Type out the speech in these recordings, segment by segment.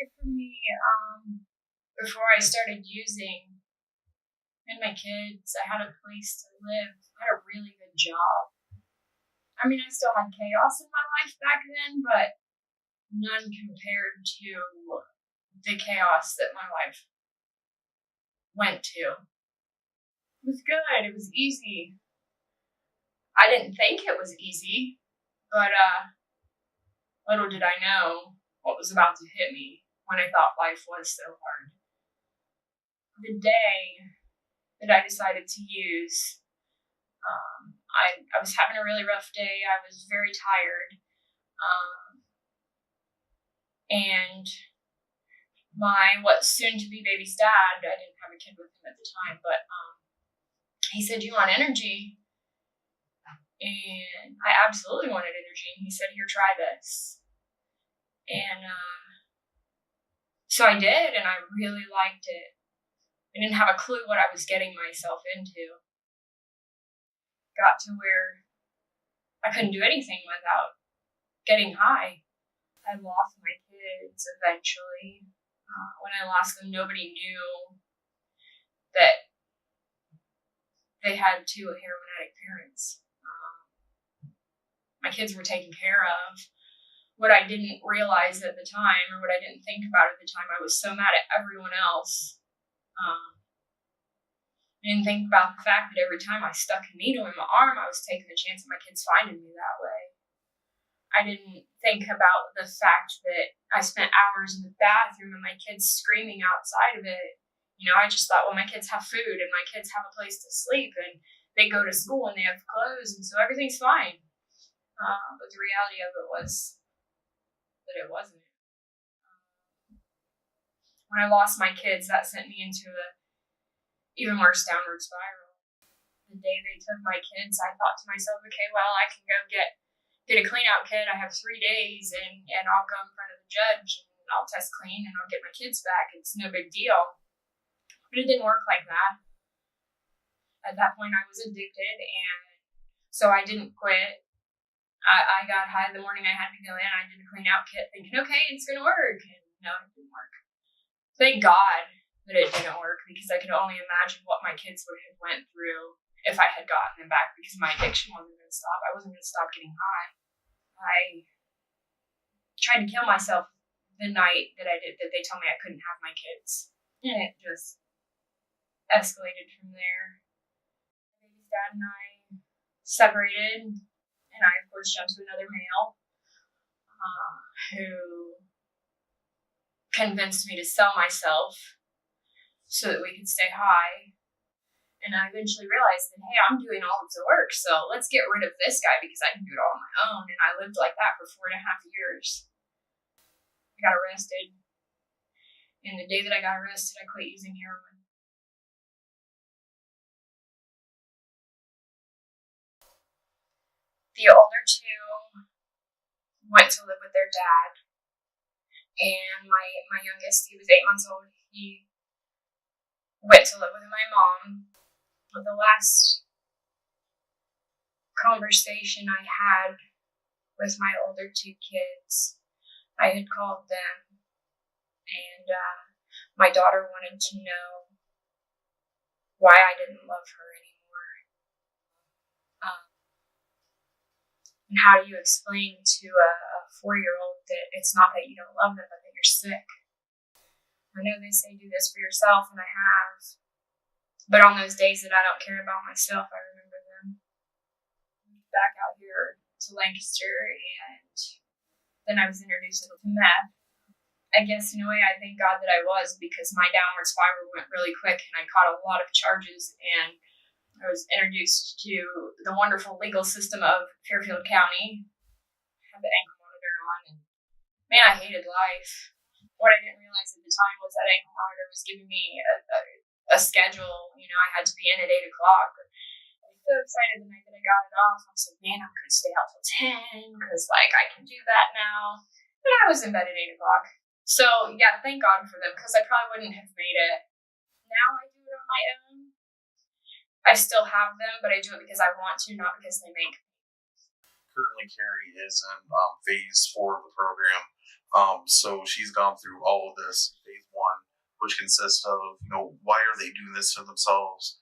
life for me, before I started using, and my kids, I had a place to live. I had a really good job. I mean, I still had chaos in my life back then, but none compared to the chaos that my life went to. It was good. It was easy. I didn't think it was easy, but little did I know what was about to hit me when I thought life was so hard. The day that I decided to use, I was having a really rough day. I was very tired. And my what soon to be baby's dad, I didn't have a kid with him at the time, but he said, "Do you want energy?" And I absolutely wanted energy. And he said, "Here, try this." And so I did, and I really liked it. I didn't have a clue what I was getting myself into. Got to where I couldn't do anything without getting high. I lost my kids eventually. When I lost them, nobody knew that they had two heroin addict parents. My kids were taken care of. What I didn't realize at the time, or what I didn't think about at the time, I was so mad at everyone else. I didn't think about the fact that every time I stuck a needle in my arm, I was taking the chance of my kids finding me that way. I didn't think about the fact that I spent hours in the bathroom and my kids screaming outside of it. I just thought, well, my kids have food and my kids have a place to sleep and they go to school and they have clothes and so everything's fine. But the reality of it was that it wasn't. When I lost my kids, that sent me into an even worse downward spiral. The day they took my kids, I thought to myself, okay, well, I can go get a clean out kit. I have 3 days and I'll go in front of the judge and I'll test clean and I'll get my kids back. It's no big deal. But it didn't work like that. At that point, I was addicted, and so I didn't quit. I got high the morning I had to go in. I did a clean out kit thinking, okay, it's going to work. And no, it didn't work. Thank God that it didn't work, because I could only imagine what my kids would have went through if I had gotten them back, because my addiction wasn't going to stop. I wasn't going to stop getting high. I tried to kill myself the night that they told me I couldn't have my kids. And it just escalated from there. My baby's dad and I separated, and I, of course, jumped to another male who convinced me to sell myself so that we could stay high. And I eventually realized that, hey, I'm doing all of the work, so let's get rid of this guy because I can do it all on my own. And I lived like that for 4.5 years. I got arrested. And the day that I got arrested, I quit using heroin. The older two went to live with their dad. And my youngest, he was 8 months old, he went to live with my mom. But the last conversation I had with my older two kids, I had called them, and my daughter wanted to know why I didn't love her anymore. And how do you explain to a 4-year-old that it's not that you don't love them, but that you're sick? I know they say do this for yourself, and I have. But on those days that I don't care about myself, I remember them. Back out here to Lancaster, and then I was introduced to meth. I guess in a way I thank God that I was, because my downward spiral went really quick and I caught a lot of charges, and I was introduced to the wonderful legal system of Fairfield County. I had the ankle monitor on, and man, I hated life. What I didn't realize at the time was that ankle monitor was giving me a schedule. I had to be in at 8 o'clock. I was so excited the night that I got it off. I was like, man, I'm going to stay out till 10 because, I can do that now. And I was in bed at 8 o'clock. So, yeah, thank God for them, because I probably wouldn't have made it. Now I do it on my own. I still have them, but I do it because I want to, not because they make me. Currently, Kari is in phase 4 of the program So she's gone through all of this phase one, which consists of, why are they doing this to themselves,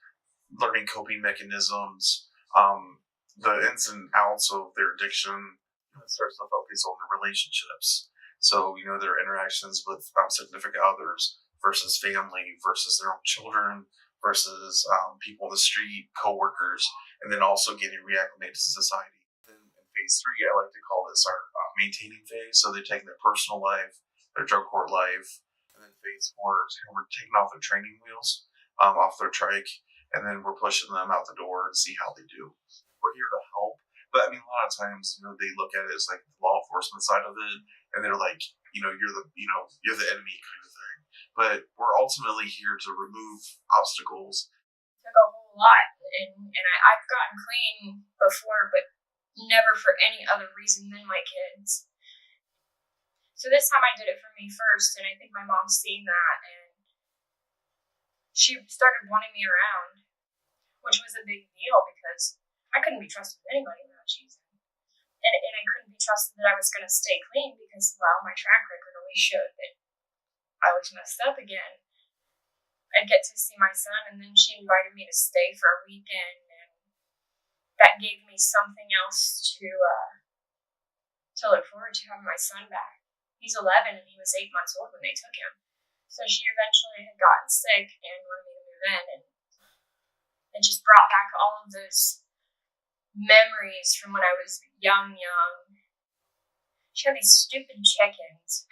learning coping mechanisms, the ins and outs of their addiction. It starts to focus on the relationships. So, their interactions with significant others versus family versus their own children versus people in the street, coworkers, and then also getting reacclimated to society. Then in phase three, I like to call this our maintaining phase. So they're taking their personal life, their drug court life, and then phase four is we're taking off their training wheels, off their trike, and then we're pushing them out the door and see how they do. We're here to help, but I mean, a lot of times, they look at it as like the law enforcement side of it, and they're like, you're the enemy kind of thing. But we're ultimately here to remove obstacles. It took a whole lot, and I've gotten clean before, but never for any other reason than my kids. So this time I did it for me first, and I think my mom's seen that, and she started wanting me around, which was a big deal because I couldn't be trusted with anybody without using. And I couldn't be trusted that I was going to stay clean because, well, my track record always showed that I was messed up again. I'd get to see my son, and then she invited me to stay for a weekend, and that gave me something else to look forward to, having my son back. He's 11, and he was 8 months old when they took him. So she eventually had gotten sick and wanted me to move in, and it just brought back all of those memories from when I was young. She had these stupid chickens,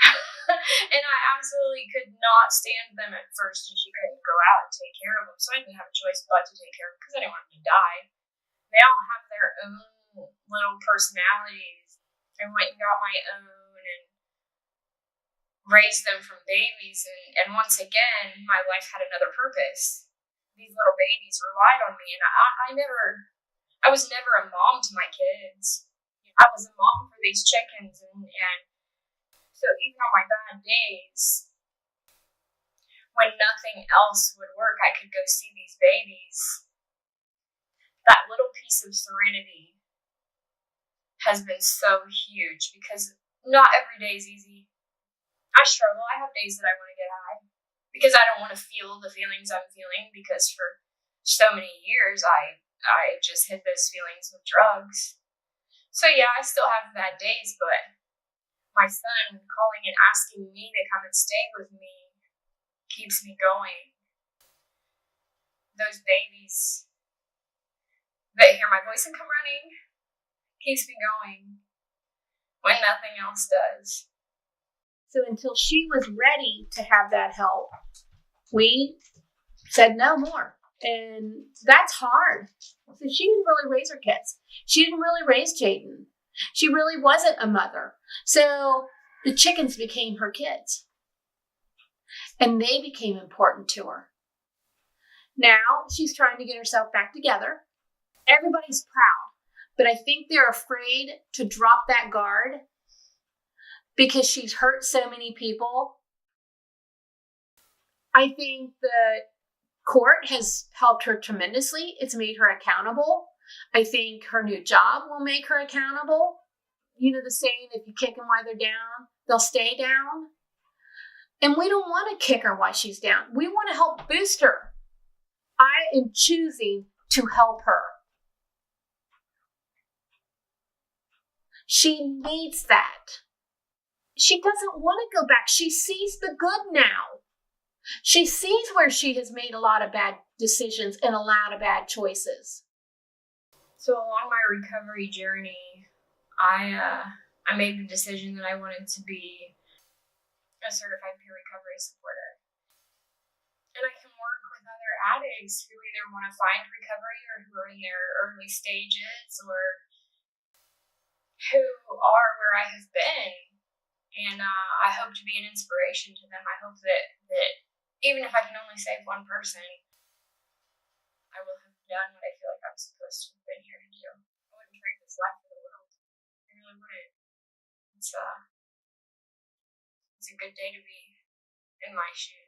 and I absolutely could not stand them at first, and she couldn't go out and take care of them, so I didn't have a choice but to take care of them because I didn't want them to die. They all have their own little personalities. I went and got my own and raised them from babies, and once again, my life had another purpose. These little babies relied on me, and I was never a mom to my kids. I was a mom for these chickens, and so even on my bad days, when nothing else would work, I could go see these babies. That little piece of serenity has been so huge because not every day is easy. I struggle. I have days that I want to get high because I don't want to feel the feelings I'm feeling, because for so many years I just hid those feelings with drugs. So yeah, I still have bad days, but my son calling and asking me to come and stay with me keeps me going. Those babies that hear my voice and come running keeps me going when nothing else does. So until she was ready to have that help, we said no more. And that's hard. So she didn't really raise her kids. She didn't really raise Jaden. She really wasn't a mother. So the chickens became her kids. And they became important to her. Now she's trying to get herself back together. Everybody's proud. But I think they're afraid to drop that guard because she's hurt so many people. I think the court has helped her tremendously. It's made her accountable. I think her new job will make her accountable. You know the saying, if you kick them while they're down, they'll stay down. And we don't want to kick her while she's down. We want to help boost her. I am choosing to help her. She needs that. She doesn't want to go back. She sees the good now. She sees where she has made a lot of bad decisions and a lot of bad choices. So along my recovery journey, I made the decision that I wanted to be a certified peer recovery supporter. And I can work with other addicts who either want to find recovery or who are in their early stages or who are where I have been. And I hope to be an inspiration to them. I hope that even if I can only save one person, I will have done what I feel like I'm supposed to have been here to do. I wouldn't trade this life for the world. I really wouldn't. It's a good day to be in my shoes.